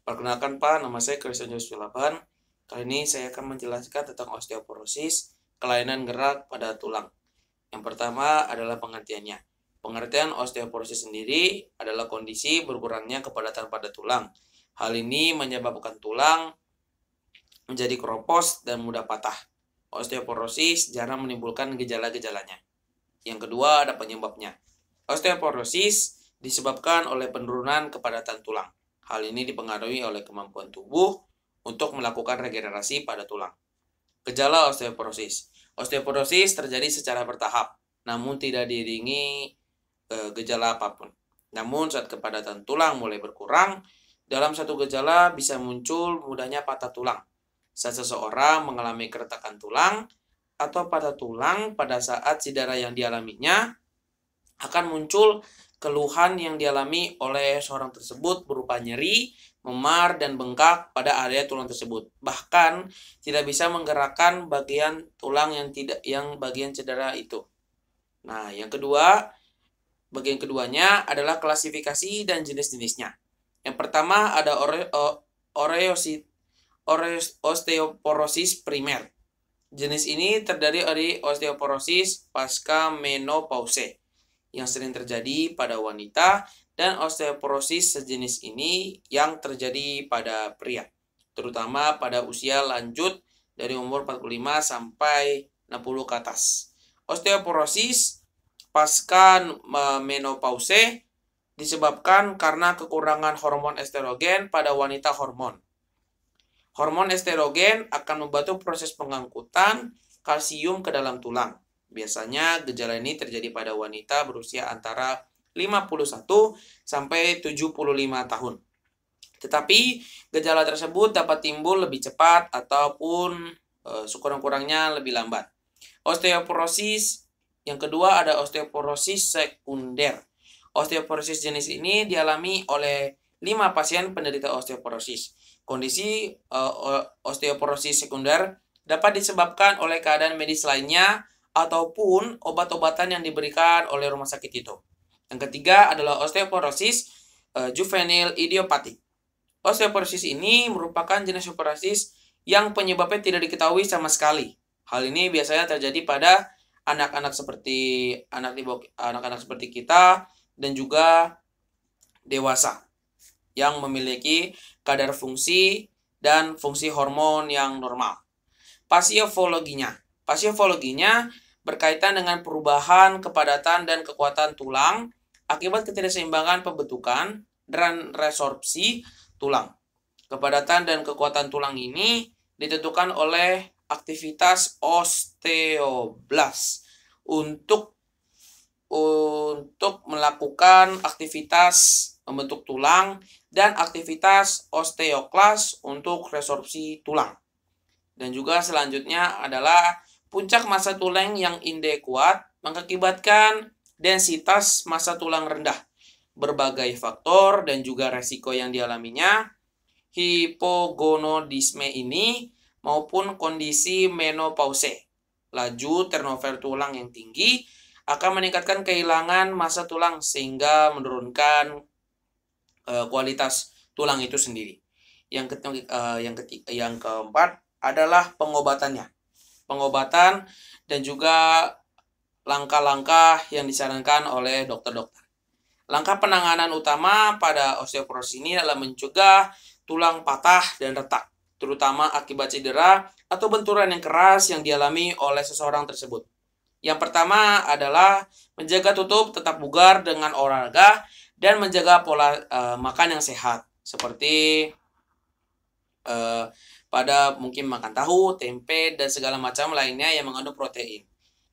Perkenalkan Pak, nama saya Christian Joshua Laban. Kali ini saya akan menjelaskan tentang osteoporosis, kelainan gerak pada tulang. Yang pertama adalah pengertiannya. Pengertian osteoporosis sendiri adalah kondisi berkurangnya kepadatan pada tulang. Hal ini menyebabkan tulang menjadi keropos dan mudah patah. Osteoporosis jarang menimbulkan gejala-gejalanya. Yang kedua ada penyebabnya. Osteoporosis disebabkan oleh penurunan kepadatan tulang. Hal ini dipengaruhi oleh kemampuan tubuh untuk melakukan regenerasi pada tulang. Gejala osteoporosis. Osteoporosis terjadi secara bertahap, namun tidak diiringi gejala apapun. Namun saat kepadatan tulang mulai berkurang, dalam satu gejala bisa muncul mudahnya patah tulang. Saat seseorang mengalami keretakan tulang atau patah tulang pada saat cedera yang dialaminya, akan muncul keluhan yang dialami oleh seorang tersebut berupa nyeri, memar, dan bengkak pada area tulang tersebut. Bahkan tidak bisa menggerakkan bagian tulang yang bagian cedera itu. Nah, bagian keduanya adalah klasifikasi dan jenis-jenisnya. Yang pertama ada osteoporosis primer. Jenis ini terdiri dari osteoporosis pasca menopause yang sering terjadi pada wanita dan osteoporosis sejenis ini yang terjadi pada pria, terutama pada usia lanjut dari umur 45 sampai 60 ke atas. Osteoporosis pasca menopause disebabkan karena kekurangan hormon estrogen pada wanita hormon. Hormon estrogen akan membantu proses pengangkutan kalsium ke dalam tulang. Biasanya gejala ini terjadi pada wanita berusia antara 51 sampai 75 tahun. Tetapi gejala tersebut dapat timbul lebih cepat ataupun sekurang-kurangnya lebih lambat. Osteoporosis yang kedua ada osteoporosis sekunder. Osteoporosis jenis ini dialami oleh 5 pasien penderita osteoporosis. Kondisi osteoporosis sekunder dapat disebabkan oleh keadaan medis lainnya ataupun obat-obatan yang diberikan oleh rumah sakit itu. Yang ketiga adalah osteoporosis juvenil idiopatik. Osteoporosis ini merupakan jenis osteoporosis yang penyebabnya tidak diketahui sama sekali. Hal ini biasanya terjadi pada anak-anak seperti anak-anak seperti kita dan juga dewasa yang memiliki kadar fungsi dan fungsi hormon yang normal. Pasiofologinya berkaitan dengan perubahan kepadatan dan kekuatan tulang akibat ketidakseimbangan pembentukan dan resorpsi tulang. Kepadatan dan kekuatan tulang ini ditentukan oleh aktivitas osteoblas untuk melakukan aktivitas membentuk tulang dan aktivitas osteoklas untuk resorpsi tulang. Dan juga selanjutnya adalah puncak massa tulang yang indeks kuat mengakibatkan densitas massa tulang rendah. Berbagai faktor dan juga resiko yang dialaminya, hipogonadisme ini maupun kondisi menopause. Laju turnover tulang yang tinggi akan meningkatkan kehilangan massa tulang sehingga menurunkan kualitas tulang itu sendiri. Yang keempat adalah pengobatannya. Pengobatan dan juga langkah-langkah yang disarankan oleh dokter-dokter. Langkah penanganan utama pada osteoporosis ini adalah mencegah tulang patah dan retak, terutama akibat cedera atau benturan yang keras yang dialami oleh seseorang tersebut. Yang pertama adalah menjaga tubuh tetap bugar dengan olahraga dan menjaga pola makan yang sehat, seperti pada mungkin makan tahu, tempe, dan segala macam lainnya yang mengandung protein.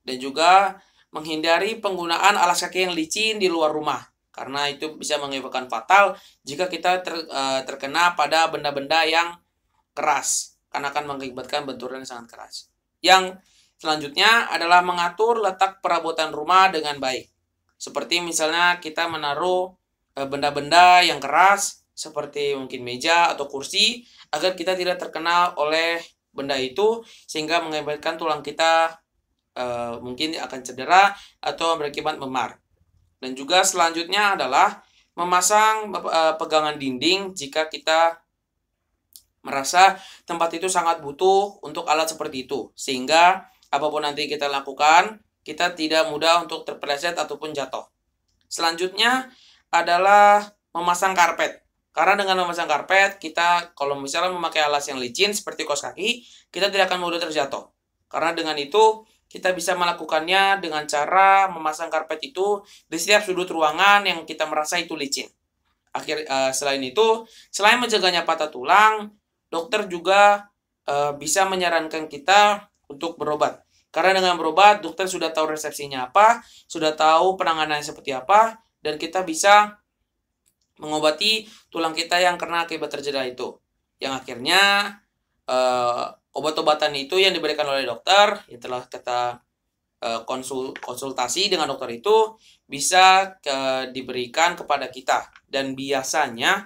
Dan juga menghindari penggunaan alas kaki yang licin di luar rumah, karena itu bisa mengakibatkan fatal jika kita terkena pada benda-benda yang keras, karena akan mengakibatkan benturan yang sangat keras. Yang selanjutnya adalah mengatur letak perabotan rumah dengan baik. Seperti misalnya kita menaruh benda-benda yang keras seperti mungkin meja atau kursi agar kita tidak terkena oleh benda itu sehingga mengakibatkan tulang kita mungkin akan cedera atau berakibat memar. Dan juga selanjutnya adalah memasang pegangan dinding jika kita merasa tempat itu sangat butuh untuk alat seperti itu. Sehingga apapun nanti kita lakukan, kita tidak mudah untuk terpeleset ataupun jatuh. Selanjutnya adalah memasang karpet. Karena dengan memasang karpet, kita kalau misalnya memakai alas yang licin seperti kaos kaki, kita tidak akan mudah terjatuh. Karena dengan itu, kita bisa melakukannya dengan cara memasang karpet itu di setiap sudut ruangan yang kita merasa itu licin. Selain itu, selain menjaganya patah tulang, dokter juga bisa menyarankan kita untuk berobat. Karena dengan berobat, dokter sudah tahu resepsinya apa, sudah tahu penanganannya seperti apa, dan kita bisa mengobati tulang kita yang kena akibat tercedera itu. Yang akhirnya obat-obatan itu yang diberikan oleh dokter, yang telah kita konsultasi dengan dokter itu bisa diberikan kepada kita. Dan biasanya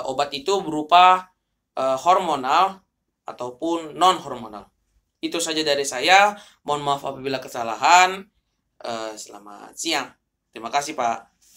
obat itu berupa hormonal ataupun non-hormonal. Itu saja dari saya. Mohon maaf apabila kesalahan. Selamat siang. Terima kasih, Pak.